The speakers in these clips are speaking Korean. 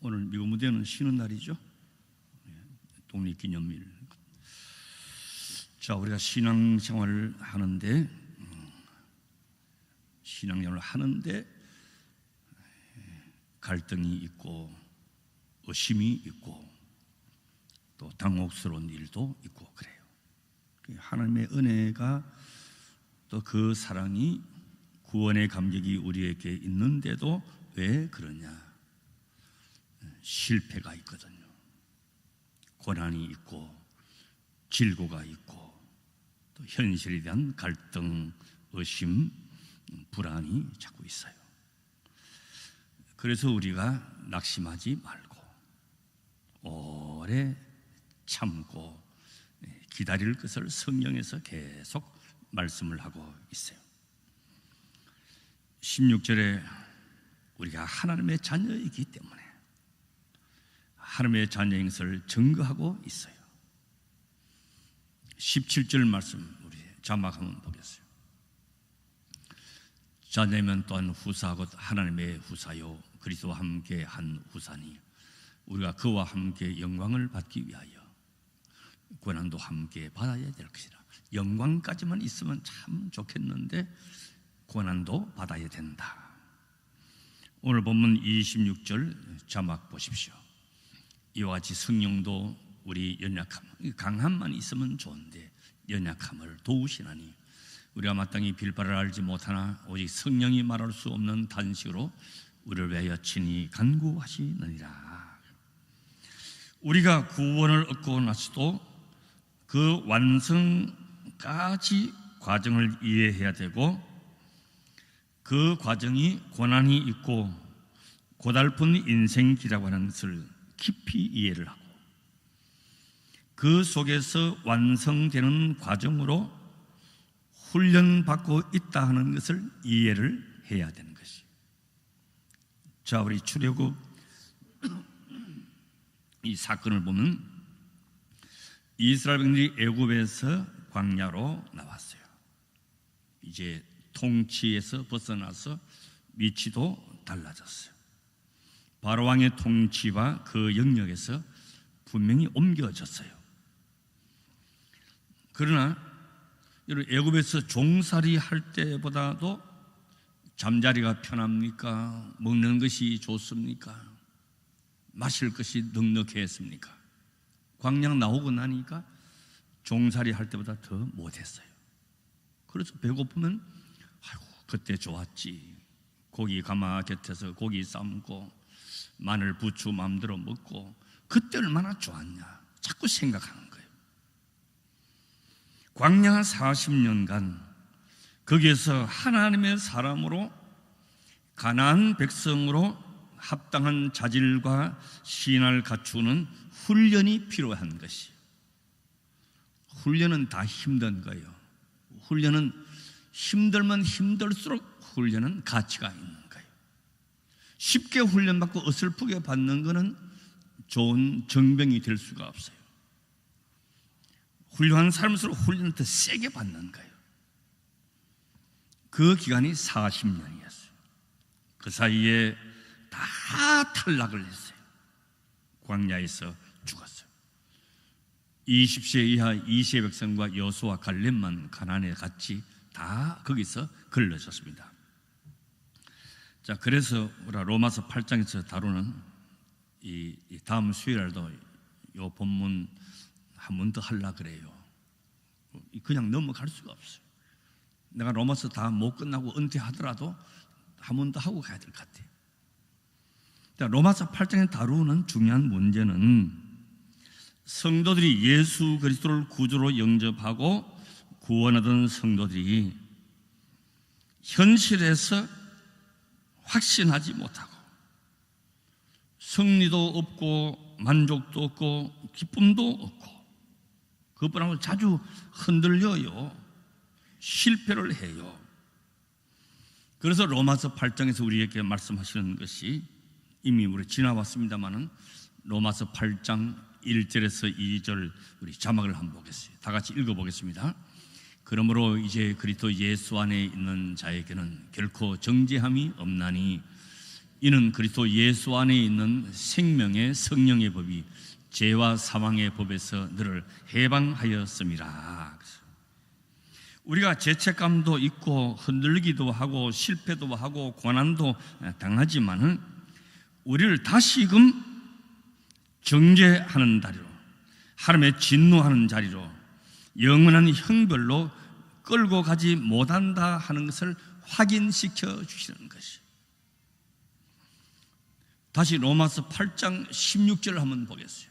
오늘 미국 무대는 쉬는 날이죠. 독립기념일. 자, 우리가 신앙생활을 하는데 갈등이 있고 의심이 있고 또 당혹스러운 일도 있고 그래요. 하나님의 은혜가 또 그 사랑이 구원의 감격이 우리에게 있는데도 왜 그러냐? 실패가 있거든요. 고난이 있고 질고가 있고 또 현실에 대한 갈등, 의심, 불안이 자꾸 있어요. 그래서 우리가 낙심하지 말고 오래 참고 기다릴 것을 성경에서 계속 말씀을 하고 있어요. 16절에 우리가 하나님의 자녀이기 때문에 하나님의 자녀인 것을 증거하고 있어요. 17절 말씀 우리 자막 한번 보겠어요. 자녀면 또한 후사 곧 하나님의 후사요 그리스도와 함께 한 후사니 우리가 그와 함께 영광을 받기 위하여 고난도 함께 받아야 될 것이라. 영광까지만 있으면 참 좋겠는데 고난도 받아야 된다. 오늘 본문 26절 자막 보십시오. 이와 같이 성령도 우리 연약함, 강함만 있으면 좋은데 연약함을 도우시나니 우리가 마땅히 빌바를 알지 못하나 오직 성령이 말할 수 없는 단식으로 우리를 위하여 친히 간구하시느니라. 우리가 구원을 얻고 나서도 그 완성까지 과정을 이해해야 되고 그 과정이 고난이 있고 고달픈 인생기라고 하는 것을 깊이 이해를 하고 그 속에서 완성되는 과정으로 훈련받고 있다 하는 것을 이해를 해야 되는 것이. 자, 우리 출애굽 이 사건을 보면 이스라엘 백성들이 애굽에서 광야로 나왔어요. 이제 통치에서 벗어나서 위치도 달라졌어요. 바로 왕의 통치와 그 영역에서 분명히 옮겨졌어요. 그러나 애굽에서 종살이 할 때보다도 잠자리가 편합니까? 먹는 것이 좋습니까? 마실 것이 넉넉했습니까? 광야 나오고 나니까 종살이 할 때보다 더 못했어요. 그래서 배고프면 아이고 그때 좋았지. 고기 가마 곁에서 고기 삶고 마늘 부추 마음대로 먹고 그때 얼마나 좋았냐 자꾸 생각하는 거예요. 광야 40년간 거기에서 하나님의 사람으로 가나안 백성으로 합당한 자질과 신앙을 갖추는 훈련이 필요한 것이. 훈련은 다 힘든 거예요. 훈련은 힘들면 힘들수록 훈련은 가치가 있는 거예요. 쉽게 훈련받고 어설프게 받는 것은 좋은 정병이 될 수가 없어요. 훌륭한 사람일수록 훈련을 더 세게 받는 거예요. 그 기간이 40년이었어요. 그 사이에 다 탈락을 했어요. 광야에서 죽었어요. 20세 이하 이스라엘 백성과 여호수아 갈렙만 가나안에 같이 다 거기서 걸러졌습니다. 자, 그래서 우리가 로마서 8장에서 다루는 이 다음 수요일날도 이 본문 한 번 더 하려고 그래요. 그냥 넘어갈 수가 없어요. 내가 로마서 다 못 끝나고 은퇴하더라도 한 번 더 하고 가야 될 것 같아요. 로마서 8장에 다루는 중요한 문제는 성도들이 예수 그리스도를 구주로 영접하고 구원하던 성도들이 현실에서 확신하지 못하고 승리도 없고 만족도 없고 기쁨도 없고 그것뿐만 자주 흔들려요. 실패를 해요. 그래서 로마서 8장에서 우리에게 말씀하시는 것이 이미 우리 지나왔습니다마는 로마서 8장 1절에서 2절 우리 자막을 한번 보겠습니다. 다 같이 읽어보겠습니다. 그러므로 이제 그리스도 예수 안에 있는 자에게는 결코 정죄함이 없나니 이는 그리스도 예수 안에 있는 생명의 성령의 법이 죄와 사망의 법에서 너를 해방하였음이라. 우리가 죄책감도 있고 흔들리기도 하고 실패도 하고 고난도 당하지만은 우리를 다시금 정죄하는 자리로, 하나님의 진노하는 자리로, 영원한 형벌로 끌고 가지 못한다 하는 것을 확인시켜 주시는 것이. 다시 로마서 8장 16절을 한번 보겠어요.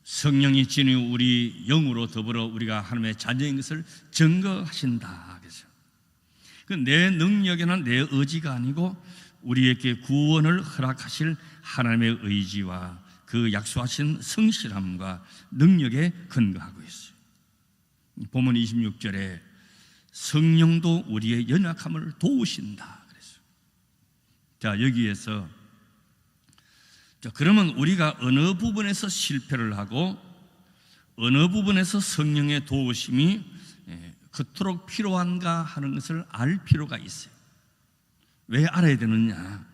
성령이 진히 우리 영으로 더불어 우리가 하나님의 자녀인 것을 증거하신다. 그래서 내 능력이나 내 의지가 아니고 우리에게 구원을 허락하실 하나님의 의지와 그 약속하신 성실함과 능력에 근거하고 있어요. 본문 26절에 성령도 우리의 연약함을 도우신다. 그래서 자, 여기에서 그러면 우리가 어느 부분에서 실패를 하고 어느 부분에서 성령의 도우심이 그토록 필요한가 하는 것을 알 필요가 있어요. 왜 알아야 되느냐?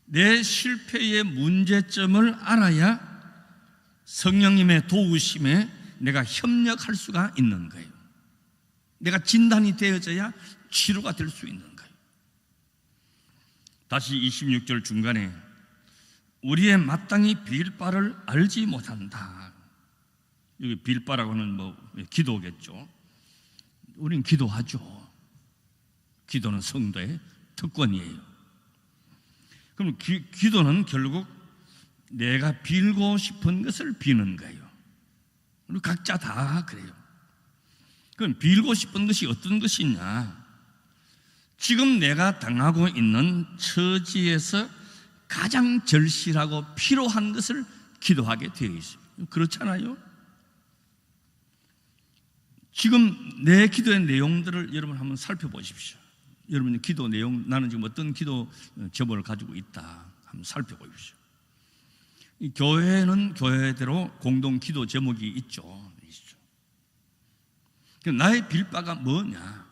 내 실패의 문제점을 알아야 성령님의 도우심에 내가 협력할 수가 있는 거예요. 내가 진단이 되어져야 치료가 될 수 있는 거예요. 다시 26절 중간에 우리의 마땅히 빌 바를 알지 못한다. 여기 빌 바라고 하는 기도겠죠. 우린 기도하죠. 기도는 성도의 특권이에요. 그럼 기도는 결국 내가 빌고 싶은 것을 비는 거예요. 우리 각자 다 그래요. 그럼 빌고 싶은 것이 어떤 것이냐? 지금 내가 당하고 있는 처지에서 가장 절실하고 필요한 것을 기도하게 되어 있습니다. 그렇잖아요? 지금 내 기도의 내용들을 여러분 한번 살펴보십시오. 여러분의 기도 내용, 나는 지금 어떤 기도 제목을 가지고 있다 한번 살펴보십시오. 이 교회는 교회대로 공동 기도 제목이 있죠. 나의 빌바가 뭐냐?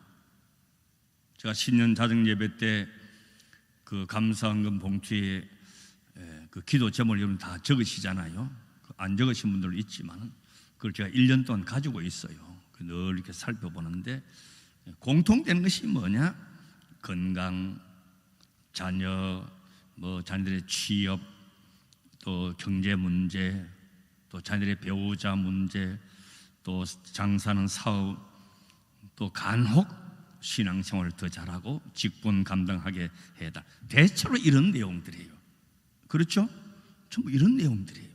제가 신년 자정 예배 때 그 감사헌금 봉투에 그 기도 제목을 여러분 다 적으시잖아요. 안 적으신 분들도 있지만 그걸 제가 1년 동안 가지고 있어요. 늘 이렇게 살펴보는데 공통되는 것이 뭐냐? 건강, 자녀, 자녀들의 취업, 또 경제 문제, 또 자녀들의 배우자 문제, 또 장사는 사업, 또 간혹 신앙생활을 더 잘하고 직분 감당하게 해다. 대체로 이런 내용들이에요. 그렇죠? 전부 이런 내용들이에요.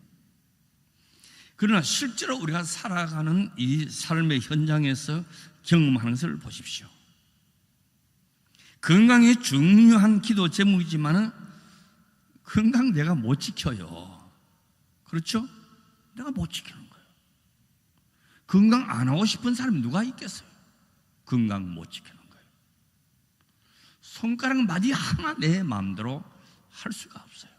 그러나 실제로 우리가 살아가는 이 삶의 현장에서 경험하는 것을 보십시오. 건강이 중요한 기도 제목이지만 건강 내가 못 지켜요. 그렇죠? 내가 못 지키는 거예요. 건강 안 하고 싶은 사람이 누가 있겠어요? 건강 못 지키는 거예요. 손가락 마디 하나 내 마음대로 할 수가 없어요.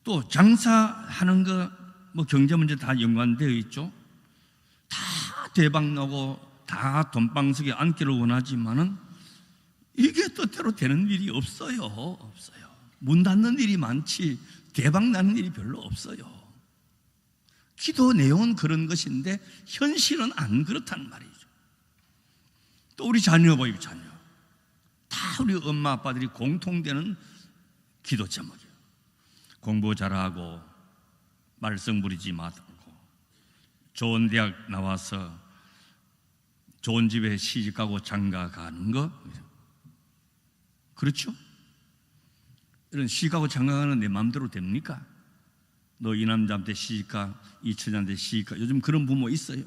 또 장사하는 거 경제 문제 다 연관되어 있죠. 다 대박 나고 다 돈방석에 앉기를 원하지만은 이게 뜻대로 되는 일이 없어요. 없어요. 문 닫는 일이 많지 대박 나는 일이 별로 없어요. 기도 내용은 그런 것인데 현실은 안 그렇단 말이죠. 또 우리 자녀 보이고 자녀 다 우리 엄마 아빠들이 공통되는 기도 제목이에요. 공부 잘하고 말썽 부리지 말고 좋은 대학 나와서 좋은 집에 시집가고 장가 가는 거. 그렇죠? 이런 시집가고 장가 가는 내 마음대로 됩니까? 너 이 남자한테 시집가, 이 처자한테 시집가. 요즘 그런 부모 있어요.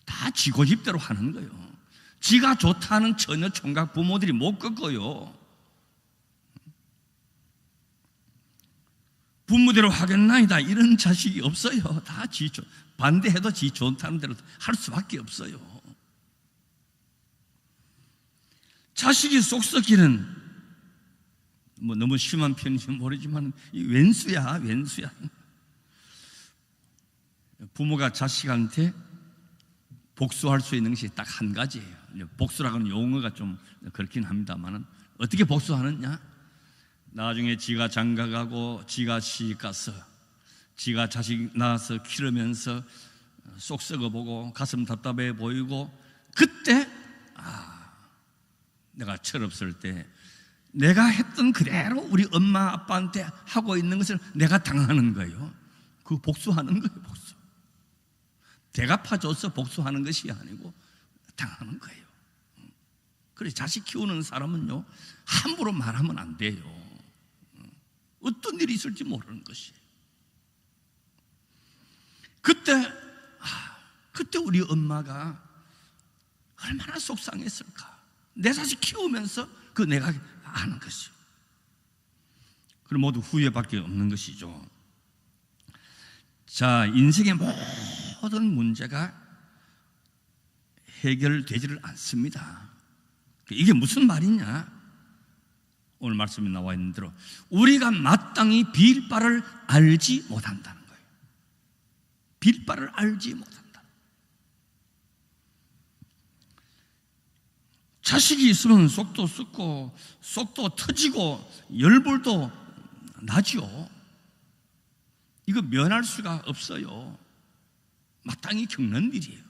다 지 고집대로 하는 거예요. 지가 좋다는 처녀 총각 부모들이 못 꺾어요. 부모대로 하겠나이다 이런 자식이 없어요. 다 반대해도 지 좋다는 대로 할 수밖에 없어요. 자식이 속 썩기는 너무 심한 편인지 모르지만 왼수야 왼수야. 부모가 자식한테 복수할 수 있는 것이 딱 한 가지예요. 복수라는 용어가 좀 그렇긴 합니다만은 어떻게 복수하느냐? 나중에 지가 장가가고 지가 시집가서 지가 자식 낳아서 키우면서 속 썩어보고 가슴 답답해 보이고 그때 내가 철없을 때 내가 했던 그대로 우리 엄마 아빠한테 하고 있는 것을 내가 당하는 거예요. 그 복수하는 거예요. 복수. 대갚아줘서 복수하는 것이 아니고 당하는 거예요. 그래서 자식 키우는 사람은요 함부로 말하면 안 돼요. 어떤 일이 있을지 모르는 것이에요. 그때 우리 엄마가 얼마나 속상했을까. 내 자식 키우면서 내가 아는 것이요. 그럼 모두 후회밖에 없는 것이죠. 자, 인생의 모든 문제가 해결되지를 않습니다. 이게 무슨 말이냐? 오늘 말씀에 나와 있는 대로 우리가 마땅히 빌 바를 알지 못한다는 거예요. 빌 바를 알지 못한다. 자식이 있으면 속도 썩고 속도 터지고 열불도 나죠. 이거 면할 수가 없어요. 마땅히 겪는 일이에요.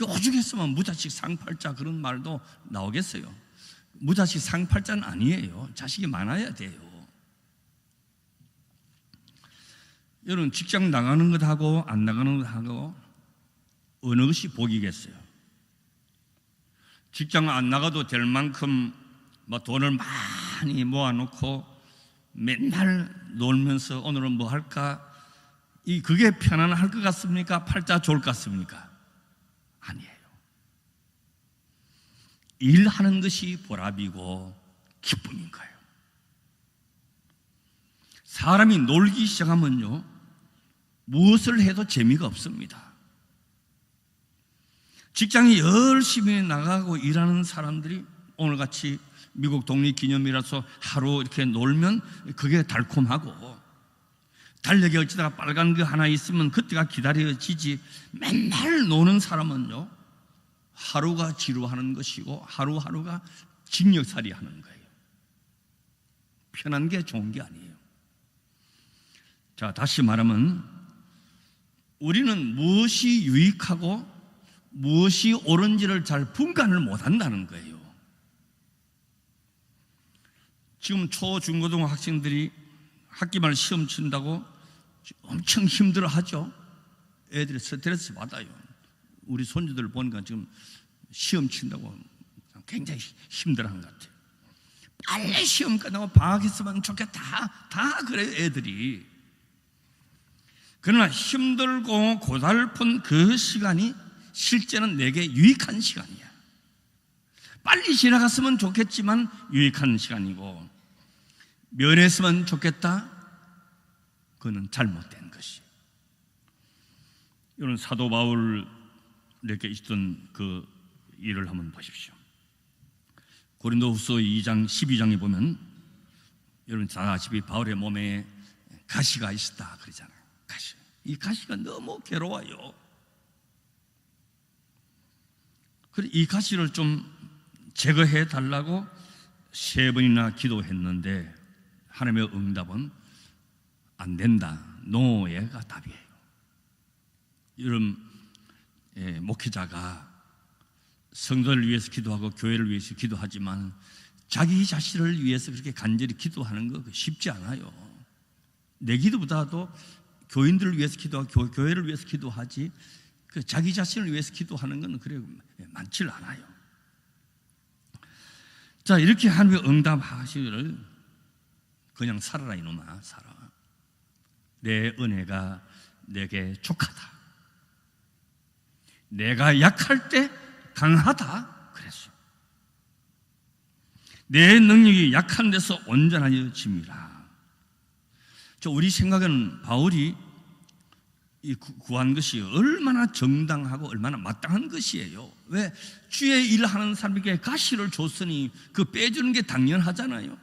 오죽했으면 무자식 상팔자 그런 말도 나오겠어요. 무자식 상팔자는 아니에요. 자식이 많아야 돼요. 여러분 직장 나가는 것하고 안 나가는 것하고 어느 것이 복이겠어요? 직장 안 나가도 될 만큼 돈을 많이 모아놓고 맨날 놀면서 오늘은 뭐 할까? 그게 편안할 것 같습니까? 팔자 좋을 것 같습니까? 아니에요. 일하는 것이 보람이고 기쁨인 거예요. 사람이 놀기 시작하면요 무엇을 해도 재미가 없습니다. 직장에 열심히 나가고 일하는 사람들이 오늘같이 미국 독립기념이라서 하루 이렇게 놀면 그게 달콤하고, 달력에 어찌다가 빨간 거 하나 있으면 그때가 기다려지지, 맨날 노는 사람은요 하루가 지루하는 것이고 하루하루가 징역살이 하는 거예요. 편한 게 좋은 게 아니에요. 자, 다시 말하면 우리는 무엇이 유익하고 무엇이 옳은지를 잘 분간을 못한다는 거예요. 지금 초, 중, 고등 학생들이 학기말 시험 친다고 엄청 힘들어하죠. 애들이 스트레스 받아요. 우리 손주들 보니까 지금 시험 친다고 굉장히 힘들어하는 것 같아요. 빨리 시험 끝나고 방학했으면 좋겠다, 다 그래요 애들이. 그러나 힘들고 고달픈 그 시간이 실제는 내게 유익한 시간이야. 빨리 지나갔으면 좋겠지만 유익한 시간이고, 면했으면 좋겠다, 그거는 잘못된 것이. 이런 사도 바울에게 있던 그 일을 한번 보십시오. 고린도후서 2장 12장에 보면 여러분 잘 아시다시피 바울의 몸에 가시가 있었다 그러잖아요. 가시. 이 가시가 너무 괴로워요. 그래 이 가시를 좀 제거해 달라고 3번이나 기도했는데 하나님의 응답은 안 된다, 노예가 답이에요. 이런 목회자가 성도를 위해서 기도하고 교회를 위해서 기도하지만 자기 자신을 위해서 그렇게 간절히 기도하는 거 쉽지 않아요. 내 기도보다도 교인들을 위해서 기도하고 교회를 위해서 기도하지, 자기 자신을 위해서 기도하는 건 그래 많지 않아요. 자, 이렇게 하나님의 응답하시기를 그냥 살아라 이놈아, 살아. 내 은혜가 내게 족하다. 내가 약할 때 강하다 그랬어. 내 능력이 약한 데서 온전하여짐이라. 우리 생각에는 바울이 구한 것이 얼마나 정당하고 얼마나 마땅한 것이에요. 왜? 주의 일하는 사람에게 가시를 줬으니 그 빼주는 게 당연하잖아요.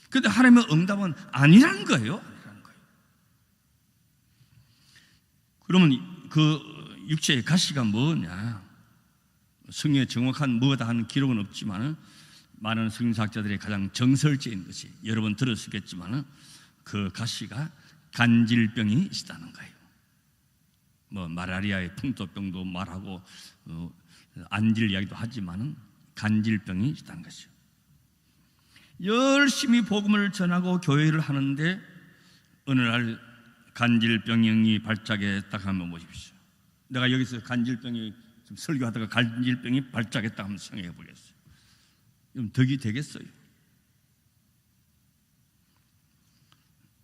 그런데 하나님의 응답은 아니라는 거예요. 그러면 그 육체의 가시가 뭐냐? 성경에 정확한 뭐다 하는 기록은 없지만 많은 성경학자들의 가장 정설적인 것이 여러분 들었겠지만 그 가시가 간질병이 있다는 거예요. 뭐 말라리아의 풍토병도 말하고 안질 이야기도 하지만 간질병이 있다는 것이요. 열심히 복음을 전하고 교회를 하는데 어느 날 간질병이 발작했다 하면 보십시오. 내가 여기서 간질병이 좀 설교하다가 간질병이 발작했다 하면 생각해 보겠어요. 좀 덕이 되겠어요?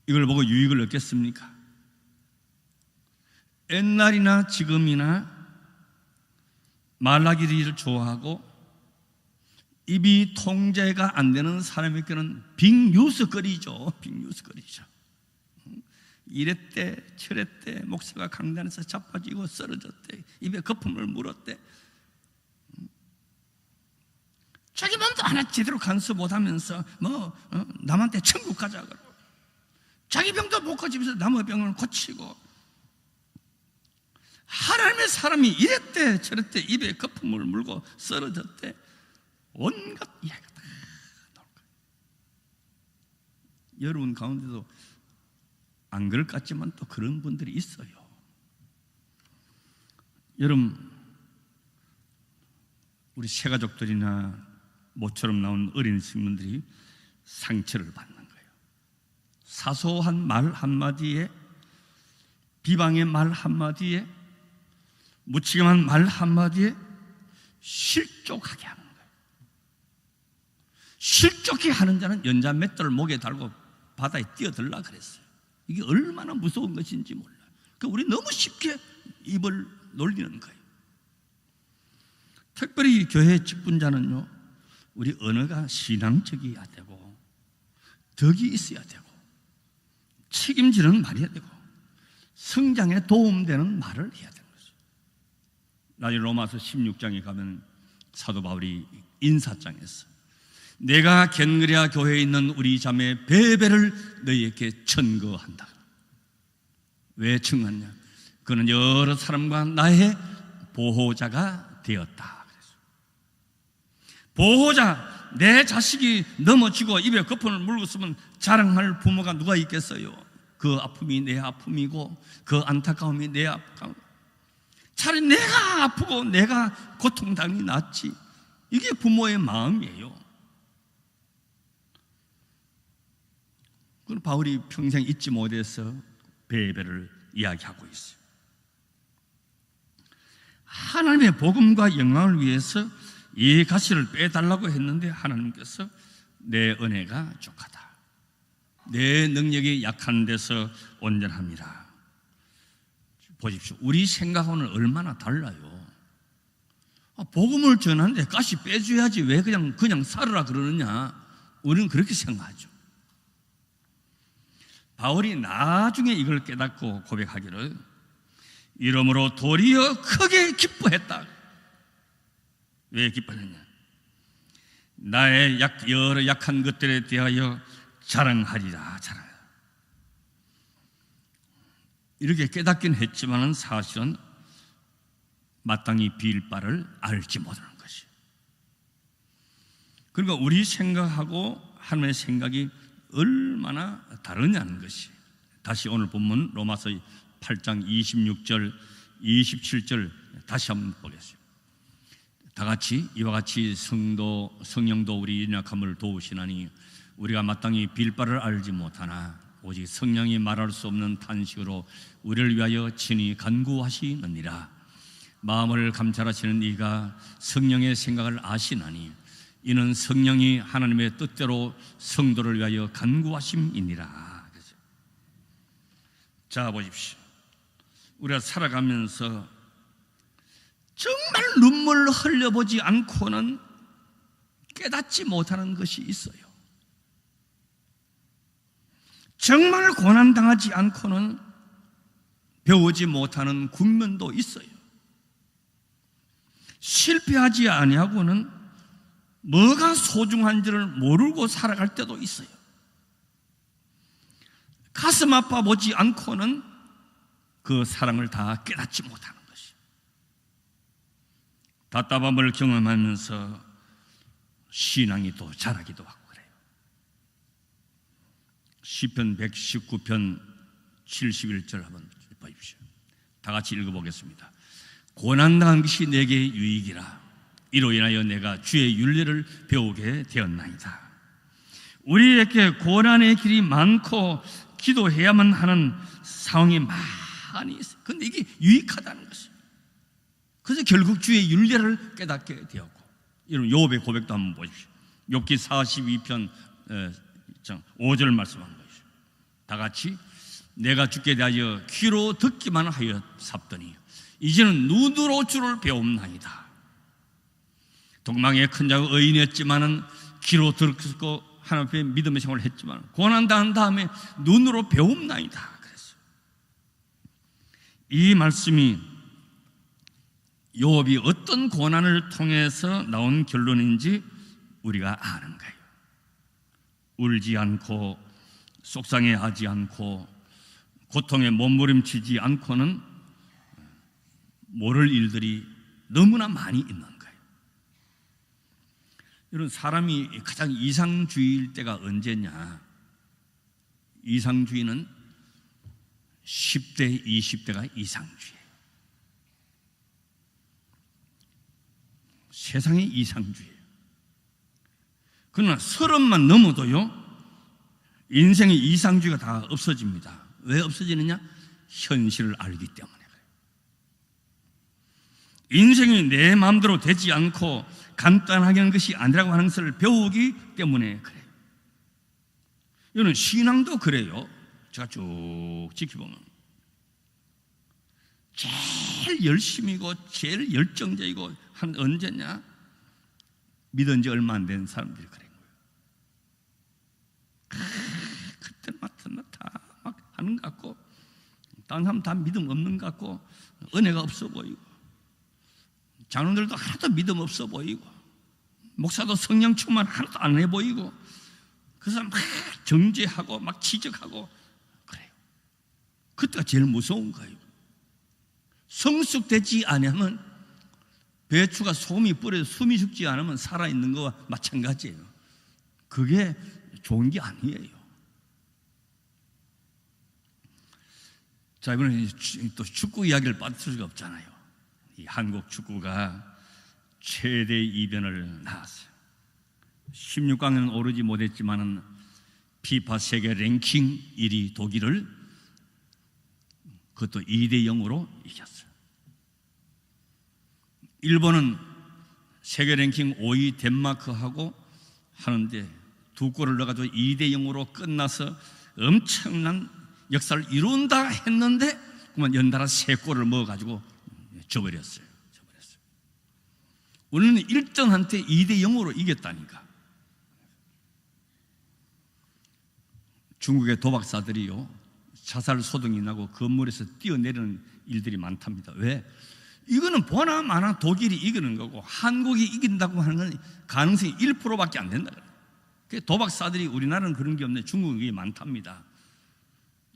이걸 보고 유익을 얻겠습니까? 옛날이나 지금이나 말하기를 좋아하고 입이 통제가 안 되는 사람에게는 빅뉴스거리죠. 빅뉴스거리죠. 이랬대 저랬대, 목사가 강단에서 자빠지고 쓰러졌대, 입에 거품을 물었대, 자기 몸도 하나 제대로 간수 못하면서 남한테 천국 가자 그러고, 자기 병도 못 고치면서 남의 병을 고치고, 하나님의 사람이 이랬대 저랬대, 입에 거품을 물고 쓰러졌대, 온갖 이야기가 다 나올 거예요. 여러분 가운데도 안 그럴 것 같지만 또 그런 분들이 있어요. 여러분, 우리 새가족들이나 모처럼 나온 어린 친구들이 상처를 받는 거예요. 사소한 말 한마디에, 비방의 말 한마디에, 무책임한 말 한마디에 실족하게 하는 거예요. 실족해 하는 자는 연자 맷돌을 목에 달고 바다에 뛰어들라 그랬어요. 이게 얼마나 무서운 것인지 몰라요. 우리 너무 쉽게 입을 놀리는 거예요. 특별히 교회 직분자는요, 우리 언어가 신앙적이어야 되고 덕이 있어야 되고 책임지는 말이 해야 되고 성장에 도움되는 말을 해야 되는 거죠. 나중에 로마서 16장에 가면 사도 바울이 인사장에서 내가 겐그레아 교회에 있는 우리 자매 베베를 너희에게 청거한다. 왜 청하냐? 그는 여러 사람과 나의 보호자가 되었다. 보호자, 내 자식이 넘어지고 입에 거품을 물고 있으면 자랑할 부모가 누가 있겠어요? 그 아픔이 내 아픔이고 그 안타까움이 내 안타까움. 차라리 내가 아프고 내가 고통당이 낫지. 이게 부모의 마음이에요. 그건 바울이 평생 잊지 못해서 베베를 이야기하고 있어요. 하나님의 복음과 영광을 위해서 이 가시를 빼달라고 했는데 하나님께서 내 은혜가 족하다, 내 능력이 약한 데서 온전함이라. 보십시오. 우리 생각하고는 얼마나 달라요. 복음을 전하는데 가시 빼줘야지 왜 그냥 살으라 그러느냐. 우리는 그렇게 생각하죠. 바울이 나중에 이걸 깨닫고 고백하기를 이러므로 도리어 크게 기뻐했다. 왜 기뻐했느냐? 나의 여러 약한 것들에 대하여 자랑하리라. 이렇게 깨닫긴 했지만 사실은 마땅히 빌 바를 알지 못하는 것이. 그러니까 우리 생각하고 하나님의 생각이 얼마나 다르냐는 것이. 다시 오늘 본문 로마서 8장 26절 27절 다시 한번 보겠습니다. 다 같이 이와 같이 성령도 우리 연약함을 도우시나니 우리가 마땅히 빌 바를 알지 못하나 오직 성령이 말할 수 없는 탄식으로 우리를 위하여 친히 간구하시느니라. 마음을 감찰하시는 이가 성령의 생각을 아시나니 이는 성령이 하나님의 뜻대로 성도를 위하여 간구하심이니라. 자, 보십시오. 우리가 살아가면서 정말 눈물을 흘려보지 않고는 깨닫지 못하는 것이 있어요. 정말 고난당하지 않고는 배우지 못하는 국면도 있어요. 실패하지 아니하고는 뭐가 소중한지를 모르고 살아갈 때도 있어요. 가슴 아파 보지 않고는 그 사랑을 다 깨닫지 못하는 것이. 답답함을 경험하면서 신앙이 또 자라기도 하고 그래요. 시편 119편 71절 한번 보십시오. 다 같이 읽어보겠습니다. 고난당한 것이 내게 유익이라. 이로 인하여 내가 주의 윤례를 배우게 되었나이다. 우리에게 고난의 길이 많고 기도해야만 하는 상황이 많이 있어요. 그런데 이게 유익하다는 것이에요. 그래서 결국 주의 윤례를 깨닫게 되었고, 여러분 욥의 고백도 한번 보십시오. 욥기 42편 5절 말씀한 것이죠. 다 같이 내가 주께 대하여 귀로 듣기만 하여 삽더니 이제는 눈으로 주를 배움나이다. 동방의 큰 자가 의인이었지만은 귀로 듣고 하나님 앞에 믿음의 생활을 했지만 고난당한 다음에 눈으로 배움나이다 그랬어요. 이 말씀이 욥이 어떤 고난을 통해서 나온 결론인지 우리가 아는 거예요. 울지 않고 속상해하지 않고 고통에 몸부림치지 않고는 모를 일들이 너무나 많이 있는 거예요. 여러분, 사람이 가장 이상주의일 때가 언제냐? 이상주의는 10대, 20대가 이상주의예요. 세상의 이상주의예요. 그러나 30만 넘어도요, 인생의 이상주의가 다 없어집니다. 왜 없어지느냐? 현실을 알기 때문에 그래요. 인생이 내 마음대로 되지 않고 간단하게 하는 것이 아니라고 하는 것을 배우기 때문에 그래요. 이거는 신앙도 그래요. 제가 쭉 지켜보면 제일 열심이고 제일 열정적이고 한 언제냐? 믿은 지 얼마 안 된 사람들이 그런 거예요. 그때 막 하는 것 같고 다른 사람 다 믿음 없는 것 같고 은혜가 없어 보이고 장로들도 하나도 믿음 없어 보이고 목사도 성령 충만 하나도 안 해 보이고 그래서 막 정죄하고 막 지적하고 그래요. 그때가 제일 무서운 거예요. 성숙되지 않으면 배추가 소금이 뿌려도 숨이 죽지 않으면 살아있는 거와 마찬가지예요. 그게 좋은 게 아니에요. 자, 이번에 또 축구 이야기를 빠뜨릴 수가 없잖아요. 이 한국 축구가 최대 이변을 낳았어요. 16강에는 오르지 못했지만은 피파 세계 랭킹 1위 독일을 그것도 2대 0으로 이겼어요. 일본은 세계 랭킹 5위 덴마크하고 하는데 두 골을 넣어가지고 2대 0으로 끝나서 엄청난 역사를 이룬다 했는데 그만 연달아 3골을 먹어가지고 져버렸어요. 우리는 1등한테 2대 0으로 이겼다니까. 중국의 도박사들이요, 자살 소동이 나고 건물에서 뛰어내리는 일들이 많답니다. 왜? 이거는 보나 마나 독일이 이기는 거고 한국이 이긴다고 하는 건 가능성이 1%밖에 안 된다. 도박사들이 우리나라는 그런 게 없네. 중국이 많답니다.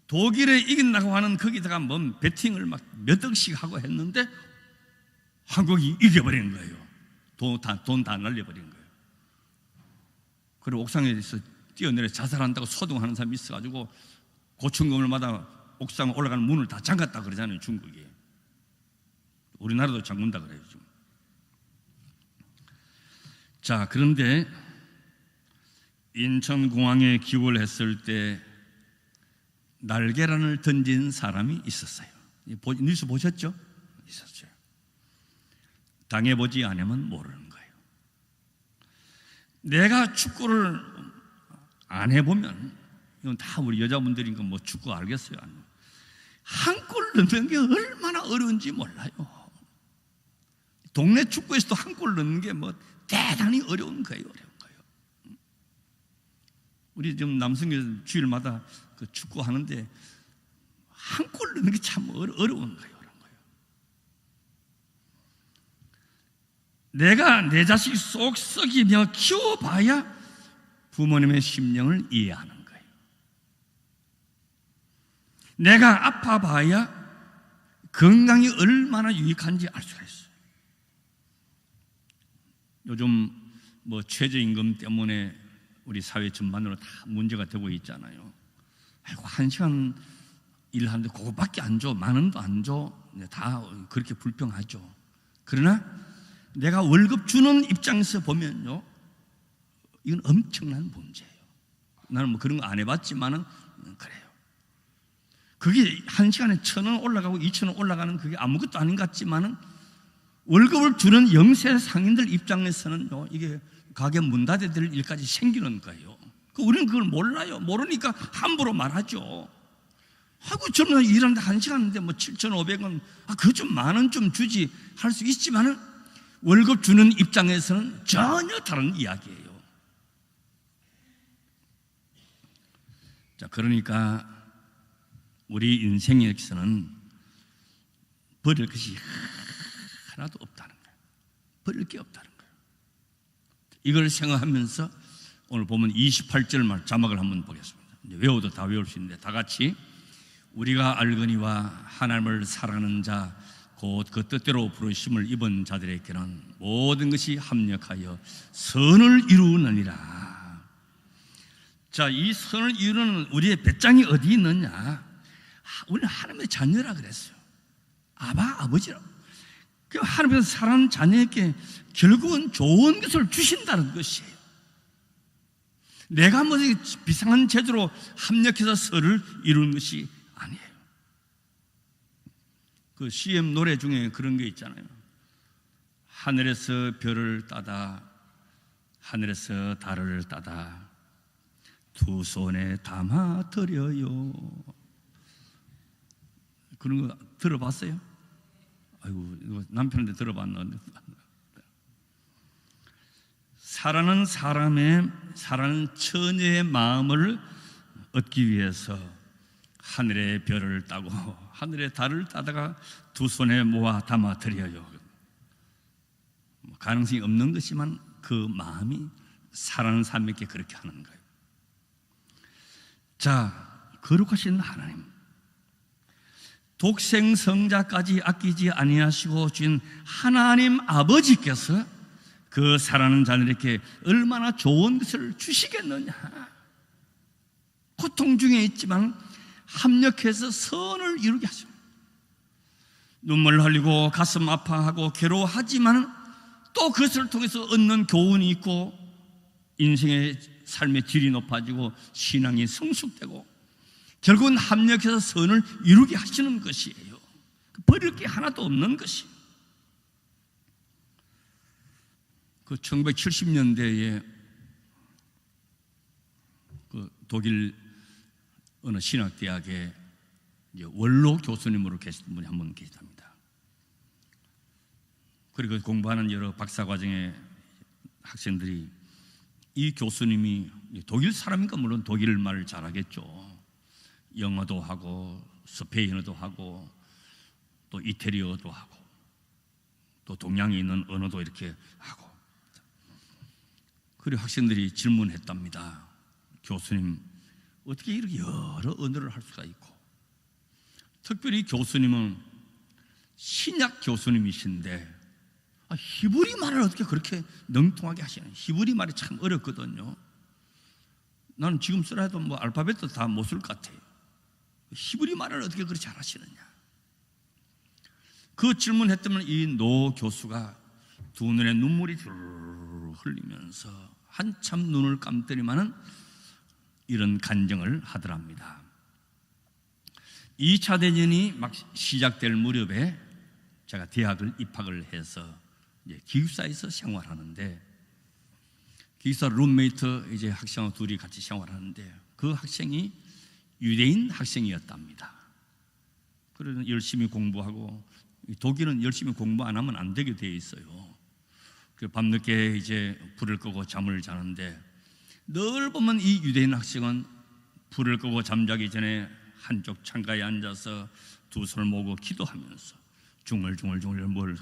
독일에 이긴다고 하는 거기다가 뭔 배팅을 막 몇 억씩 하고 했는데 한국이 이겨버리는 거예요. 돈 다 날려버리는 거예요. 그리고 옥상에서 뛰어내려 자살한다고 소동하는 사람이 있어가지고 고층건물마다 옥상 올라가는 문을 다 잠갔다 그러잖아요, 중국이. 우리나라도 잠근다 그래요, 지금. 자, 그런데 인천공항에 기고를 했을 때 날계란을 던진 사람이 있었어요. 뉴스 보셨죠? 있었어요. 당해보지 않으면 모르는 거예요. 내가 축구를 안 해보면, 이건 다 우리 여자분들이니까 뭐 축구 알겠어요? 한 골 넣는 게 얼마나 어려운지 몰라요. 동네 축구에서도 한 골 넣는 게 뭐 대단히 어려운 거예요. 우리 지금 남성교 주일마다 그 축구 하는데 한 골 넣는 게 참 어려운 거예요. 내가 내 자식 속 썩이며 키워봐야 부모님의 심령을 이해하는 거예요. 내가 아파봐야 건강이 얼마나 유익한지 알 수가 있어요. 요즘 뭐 최저임금 때문에 우리 사회 전반으로 다 문제가 되고 있잖아요. 아이고, 1시간 일하는데 그거밖에 안 줘, 10,000원도 안 줘, 다 그렇게 불평하죠. 그러나 내가 월급 주는 입장에서 보면요, 이건 엄청난 문제예요. 나는 뭐 그런 거 안 해봤지만은 그래요. 그게 1시간에 1,000원 올라가고 2,000원 올라가는 그게 아무것도 아닌 것 같지만은 월급을 주는 영세 상인들 입장에서는요, 이게 가게 문 닫아야 될 일까지 생기는 거예요. 우리는 그걸 몰라요. 모르니까 함부로 말하죠. 하고 저는 일하는데 1시간인데 뭐 7,500원, 그거 좀 10,000원 좀 주지 할 수 있지만은 월급 주는 입장에서는 전혀 다른 이야기예요. 자, 그러니까 우리 인생에서는 버릴 것이 하나도 없다는 거예요. 버릴 게 없다는 거예요. 이걸 생각하면서 오늘 보면 28절 말 자막을 한번 보겠습니다. 이제 외워도 다 외울 수 있는데 다 같이 우리가 알거니와 하나님을 사랑하는 자 곧 그 뜻대로 부르심을 입은 자들에게는 모든 것이 합력하여 선을 이루느니라. 자, 이 선을 이루는 우리의 배짱이 어디 있느냐? 우리는 하나님의 자녀라 그랬어요. 아버지라고. 하나님께서 사랑하는 자녀에게 결국은 좋은 것을 주신다는 것이에요. 내가 뭐 비상한 제도로 합력해서 선을 이루는 것이 아니에요. 그 CM 노래 중에 그런 게 있잖아요. 하늘에서 별을 따다 하늘에서 달을 따다 두 손에 담아 드려요. 그런 거 들어봤어요? 아이고, 이거 남편한테 들어봤는데. 사랑하는 사랑하는 처녀의 마음을 얻기 위해서 하늘의 별을 따고 하늘의 달을 따다가 두 손에 모아 담아 드려요. 가능성이 없는 것이지만 그 마음이 사랑하는 사람에게 그렇게 하는 거예요. 자, 거룩하신 하나님, 독생성자까지 아끼지 아니하시고 주신 하나님 아버지께서 그 사랑하는 자들에게 얼마나 좋은 것을 주시겠느냐. 고통 중에 있지만 합력해서 선을 이루게 하십니다. 눈물 흘리고 가슴 아파하고 괴로워하지만 또 그것을 통해서 얻는 교훈이 있고 인생의 삶의 질이 높아지고 신앙이 성숙되고 결국은 합력해서 선을 이루게 하시는 것이에요. 버릴 게 하나도 없는 것이에요. 그 1970년대에 그 독일 어느 신학대학에 원로 교수님으로 계시던 분이 한 분 계시답니다. 그리고 공부하는 여러 박사과정의 학생들이 이 교수님이 독일 사람이니까 물론 독일 말을 잘하겠죠. 영어도 하고 스페인어도 하고 또 이태리어도 하고 또 동양에 있는 언어도 이렇게 하고. 그리고 학생들이 질문했답니다. 교수님, 어떻게 이렇게 여러 언어를 할 수가 있고, 특별히 교수님은 신약 교수님이신데 히브리 말을 어떻게 그렇게 능통하게 하시는? 히브리 말이 참 어렵거든요. 나는 지금 쓰라 해도 뭐 알파벳도 다 못 쓸 것 같아요. 히브리 말을 어떻게 그렇게 잘하시느냐? 그 질문했더니 이 노 교수가 두 눈에 눈물이 줄 흘리면서 한참 눈을 감더니만은 이런 간증을 하더랍니다. 2차 대전이 막 시작될 무렵에 제가 대학을 입학을 해서 이제 기숙사에서 생활하는데, 기숙사 룸메이트 이제 학생하고 둘이 같이 생활하는데 그 학생이 유대인 학생이었답니다. 그래서 열심히 공부하고, 독일은 열심히 공부 안 하면 안 되게 돼 있어요. 밤늦게 이제 불을 끄고 잠을 자는데 늘 보면 이 유대인 학생은 불을 끄고 잠자기 전에 한쪽 창가에 앉아서 두 손을 모으고 기도하면서 중얼중얼 뭘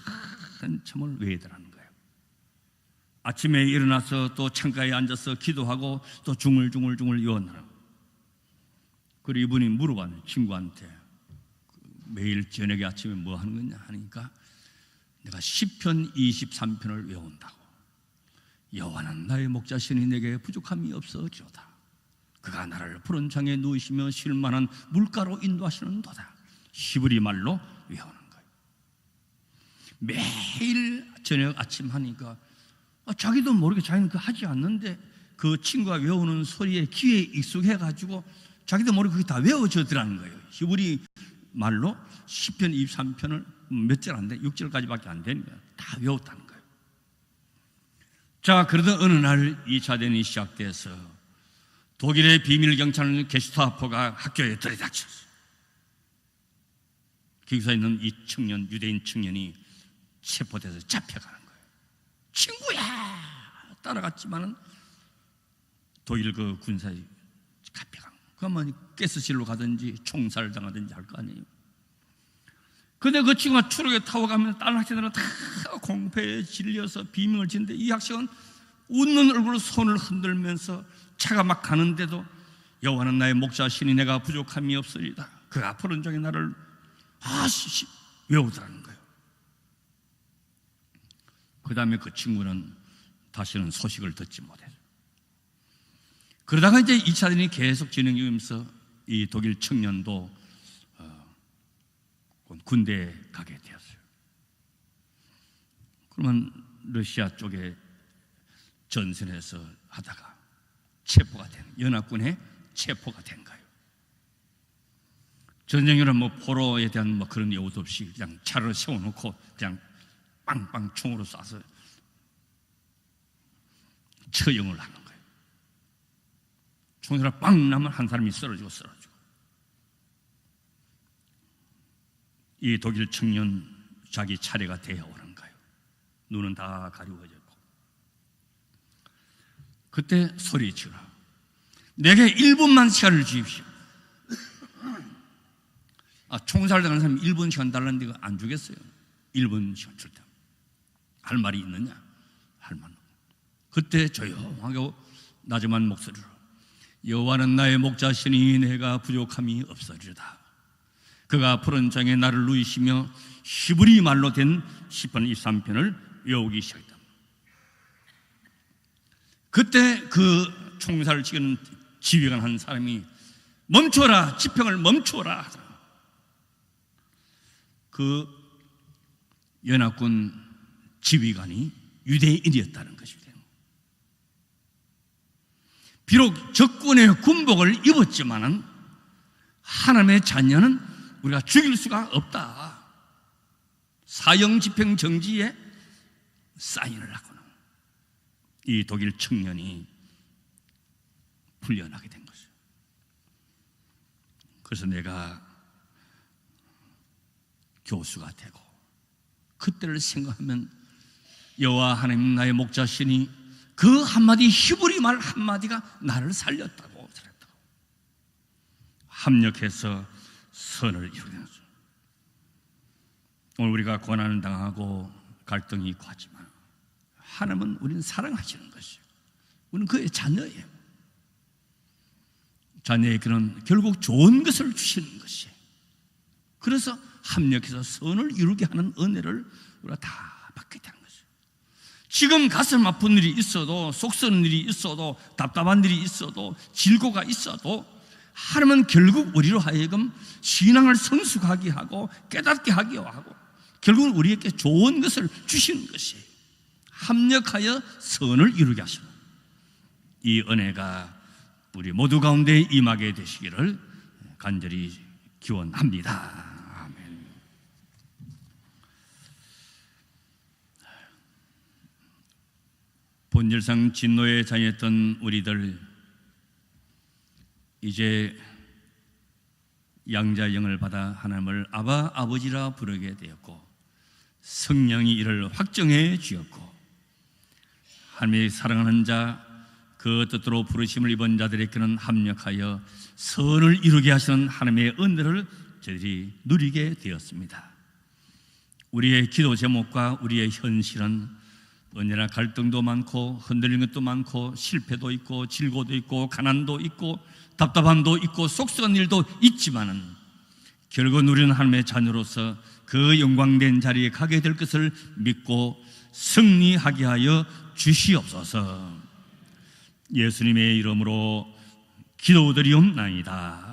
한참을 외우더라는 거예요. 아침에 일어나서 또 창가에 앉아서 기도하고 또 중얼중얼 외웠나. 그리고 이분이 물어봤는데 친구한테 매일 저녁에 아침에 뭐 하는 거냐 하니까 내가 시편 23편을 외운다고. 여호와는 나의 목자시니 내게 부족함이 없어지로다. 그가 나를 푸른 장에 누이시며 쉴만한 물가로 인도하시는도다. 히브리 말로 외우는 거예요. 매일 저녁 아침 하니까 자기도 모르게 자기는 그 하지 않는데 그 친구가 외우는 소리에 귀에 익숙해가지고 자기도 모르게 그게 다 외워져더라는 거예요. 히브리 말로 시편 23편을 몇 절 안 돼, 6절까지밖에 안 되는 거예요. 다 외웠다는 거예요. 자, 그러던 어느 날 2차 대전이 시작돼서 독일의 비밀 경찰 게슈타포가 학교에 들이닥쳤어요. 기숙사에 있는 이 청년, 유대인 청년이 체포돼서 잡혀가는 거예요. 친구야! 따라갔지만은 독일 그 군사에 잡혀간 거예요. 그러면 가스실로 가든지 총살 당하든지 할 거 아니에요. 근데 그 친구가 추락에 타고 가면 다른 학생들은 다 공포에 질려서 비명을 지는데 이 학생은 웃는 얼굴로 손을 흔들면서 차가 막 가는데도 여호와는 나의 목자시니 내가 부족함이 없으리다. 그가 푸른 장에 나를 외우더라는 거예요. 그 다음에 그 친구는 다시는 소식을 듣지 못해요. 그러다가 이제 2차 대전이 계속 진행되면서 이 독일 청년도 군대에 가게 되었어요. 그러면 러시아 쪽에 전선에서 하다가 체포가 된, 연합군에 체포가 된 거예요. 전쟁이란 뭐 포로에 대한 뭐 그런 예우도 없이 그냥 차를 세워놓고 그냥 빵빵 총으로 쏴서 처형을 하는 거예요. 총소리가 빵 나면 한 사람이 쓰러지고 이 독일 청년 자기 차례가 되어 오는 거예요. 눈은 다 가리워졌고 그때 소리치라. 내게 1분만 시간을 주십시오. 총살당하는 사람이 1분 시간 달라는데 그거 안 주겠어요. 1분 시간 줄 때 할 말이 있느냐? 할 말. 그때 조용하고 나지막한 목소리로 여호와는 나의 목자시니 내가 부족함이 없으리다. 그가 푸른 장에 나를 누이시며 히브리 말로 된 시편 23편을 외우기 시작했다. 그때 그 총살을 치는 지휘관 한 사람이 멈춰라, 집행을 멈춰라. 그 연합군 지휘관이 유대인이었다는 것입니다. 비록 적군의 군복을 입었지만은 하나님의 자녀는 우리가 죽일 수가 없다. 사형 집행 정지에 사인을 하고는 이 독일 청년이 풀려나게 된 것이죠. 그래서 내가 교수가 되고 그때를 생각하면 여호와 하나님 나의 목자시니 그 한마디 히브리 말 한마디가 나를 살렸다고 그랬다고 합력해서 선을 이루게 되죠. 오늘 우리가 고난을 당하고 갈등이 있고 하지만 하나님은 우리는 사랑하시는 것이에요. 우리는 그의 자녀예요. 자녀의 그런 결국 좋은 것을 주시는 것이에요. 그래서 합력해서 선을 이루게 하는 은혜를 우리가 다 받게 되는 거죠. 지금 가슴 아픈 일이 있어도, 속 썩는 일이 있어도, 답답한 일이 있어도, 질고가 있어도 하나님은 결국 우리로 하여금 신앙을 성숙하게 하고 깨닫게 하게 하고 결국은 우리에게 좋은 것을 주시는 것이에요. 합력하여 선을 이루게 하시고 이 은혜가 우리 모두 가운데 임하게 되시기를 간절히 기원합니다. 아멘. 본질상 진노의 자녀였던 우리들 이제 양자의 영을 받아 하나님을 아바 아버지라 부르게 되었고 성령이 이를 확정해 주었고 하나님의 사랑하는 자 그 뜻대로 부르심을 입은 자들에게는 합력하여 선을 이루게 하시는 하나님의 은혜를 저희들이 누리게 되었습니다. 우리의 기도 제목과 우리의 현실은 언제나 갈등도 많고 흔들리는 것도 많고 실패도 있고 질고도 있고 가난도 있고 답답함도 있고 속썩은 일도 있지만은 결국 우리는 하나님의 자녀로서 그 영광된 자리에 가게 될 것을 믿고 승리하게 하여 주시옵소서. 예수님의 이름으로 기도드리옵나이다.